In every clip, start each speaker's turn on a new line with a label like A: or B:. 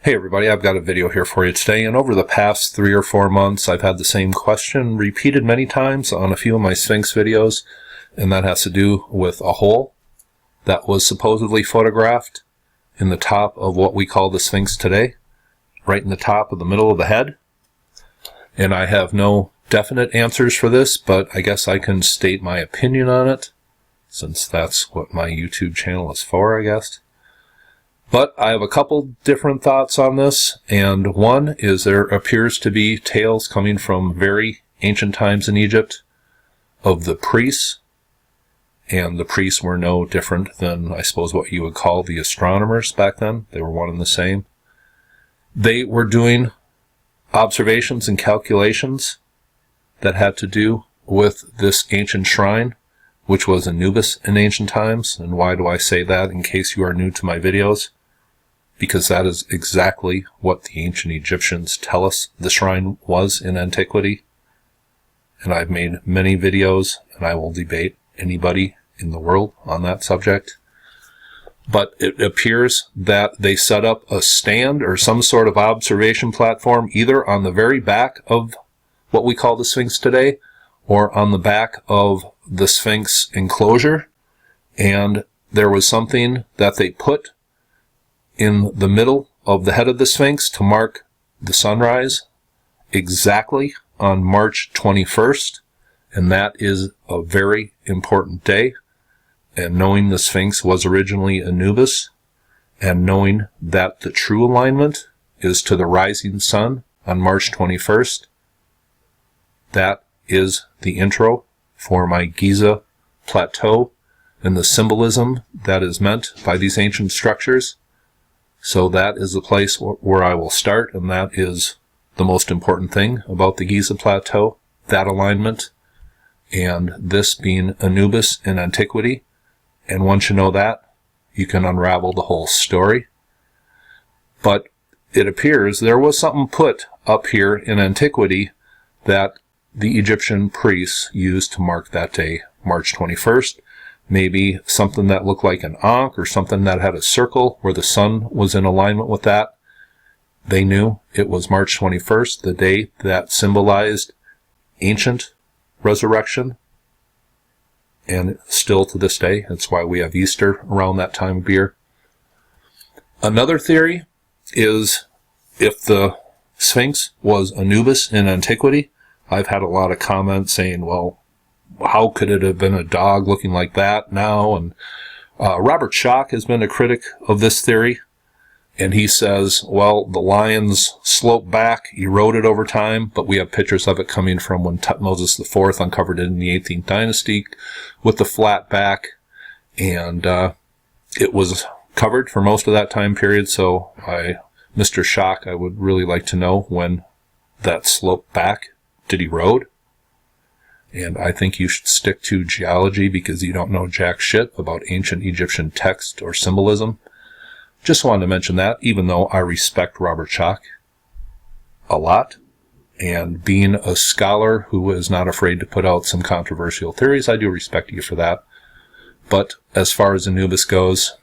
A: Hey everybody, I've got a video here for you today, and over the past 3 or 4 months I've had the same question repeated many times on a few of my Sphinx videos, and that has to do with a hole that was supposedly photographed in the top of what we call the Sphinx today, right in the top of the middle of the head. And I have no definite answers for this, but I guess I can state my opinion on it, since that's what my YouTube channel is for, I guess. But I have a couple different thoughts on this, and one is there appears to be tales coming from very ancient times in Egypt of the priests, and the priests were no different than, I suppose, what you would call the astronomers back then. They were one and the same. They were doing observations and calculations that had to do with this ancient shrine, which was Anubis in ancient times. And why do I say that in case you are new to my videos? Because that is exactly what the ancient Egyptians tell us the shrine was in antiquity. And I've made many videos, and I will debate anybody in the world on that subject. But it appears that they set up a stand or some sort of observation platform either on the very back of what we call the Sphinx today, or on the back of the Sphinx enclosure. And there was something that they put in the middle of the head of the Sphinx to mark the sunrise exactly on March 21st, and that is a very important day. And knowing the Sphinx was originally Anubis, and knowing that the true alignment is to the rising sun on March 21st, that is the intro for my Giza plateau and the symbolism that is meant by these ancient structures. So that is the place where I will start, and that is the most important thing about the Giza Plateau, that alignment, and this being Anubis in antiquity. And once you know that, you can unravel the whole story. But it appears there was something put up here in antiquity that the Egyptian priests used to mark that day, March 21st. Maybe something that looked like an ankh, or something that had a circle where the sun was in alignment with that. They knew it was March 21st, the day that symbolized ancient resurrection. And still to this day, that's why we have Easter around that time of year. Another theory is if the Sphinx was Anubis in antiquity. I've had a lot of comments saying, well, how could it have been a dog looking like that now? And Robert Schoch has been a critic of this theory, and he says, well, the lions slope back, eroded over time, but we have pictures of it coming from when Tutmosis IV uncovered it in the 18th dynasty with the flat back, and it was covered for most of that time period. So Mr. Schoch, I would really like to know when that slope back did erode. And I think you should stick to geology because you don't know jack shit about ancient Egyptian text or symbolism. Just wanted to mention that, even though I respect Robert Schoch a lot. And being a scholar who is not afraid to put out some controversial theories, I do respect you for that. But as far as Anubis goes,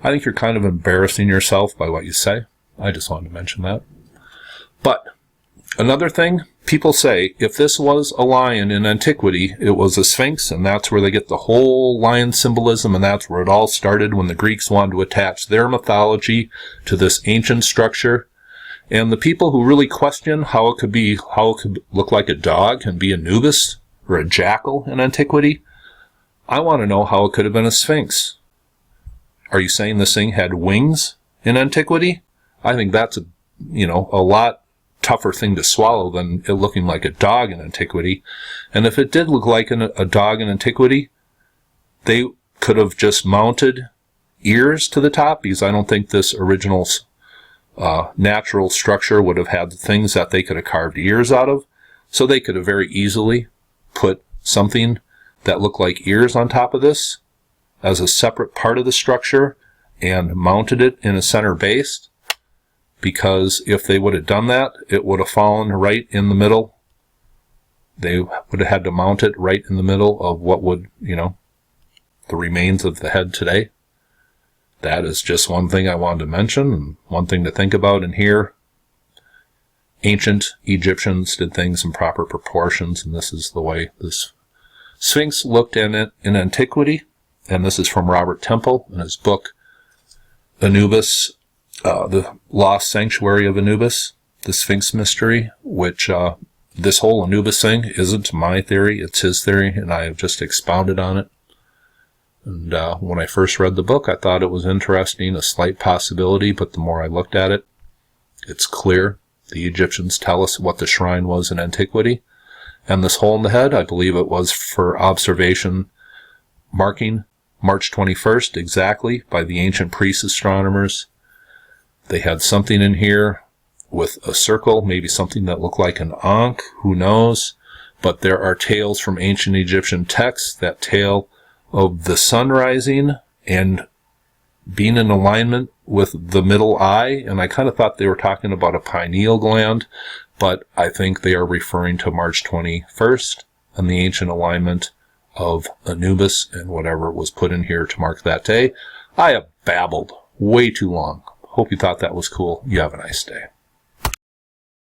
A: I think you're kind of embarrassing yourself by what you say. I just wanted to mention that. But another thing, people say if this was a lion in antiquity, it was a Sphinx, and that's where they get the whole lion symbolism, and that's where it all started when the Greeks wanted to attach their mythology to this ancient structure. And the people who really question how it could look like a dog and be Anubis or a jackal in antiquity, I want to know how it could have been a Sphinx. Are you saying this thing had wings in antiquity? I think that's a lot tougher thing to swallow than it looking like a dog in antiquity. And if it did look like a dog in antiquity, they could have just mounted ears to the top, because I don't think this original natural structure would have had the things that they could have carved ears out of. So they could have very easily put something that looked like ears on top of this as a separate part of the structure and mounted it in a center base. Because if they would have done that, it would have fallen right in the middle. They would have had to mount it right in the middle of what would, the remains of the head today. that is just one thing I wanted to mention, and one thing to think about in here. Ancient Egyptians did things in proper proportions, and this is the way this Sphinx looked in it in antiquity. And this is from Robert Temple in his book, Anubis, The Lost Sanctuary of Anubis, the Sphinx Mystery, which this whole Anubis thing isn't my theory, it's his theory, and I have just expounded on it. And when I first read the book, I thought it was interesting, a slight possibility, but the more I looked at it, it's clear. The Egyptians tell us what the shrine was in antiquity. And this hole in the head, I believe it was for observation marking March 21st exactly by the ancient priest astronomers. They had something in here with a circle, maybe something that looked like an ankh, who knows. But there are tales from ancient Egyptian texts that tale of the sun rising and being in alignment with the middle eye, and I kind of thought they were talking about a pineal gland, but I think they are referring to March 21st and the ancient alignment of Anubis and whatever was put in here to mark that day. I have babbled way too long. Hope you thought that was cool. You have a nice day.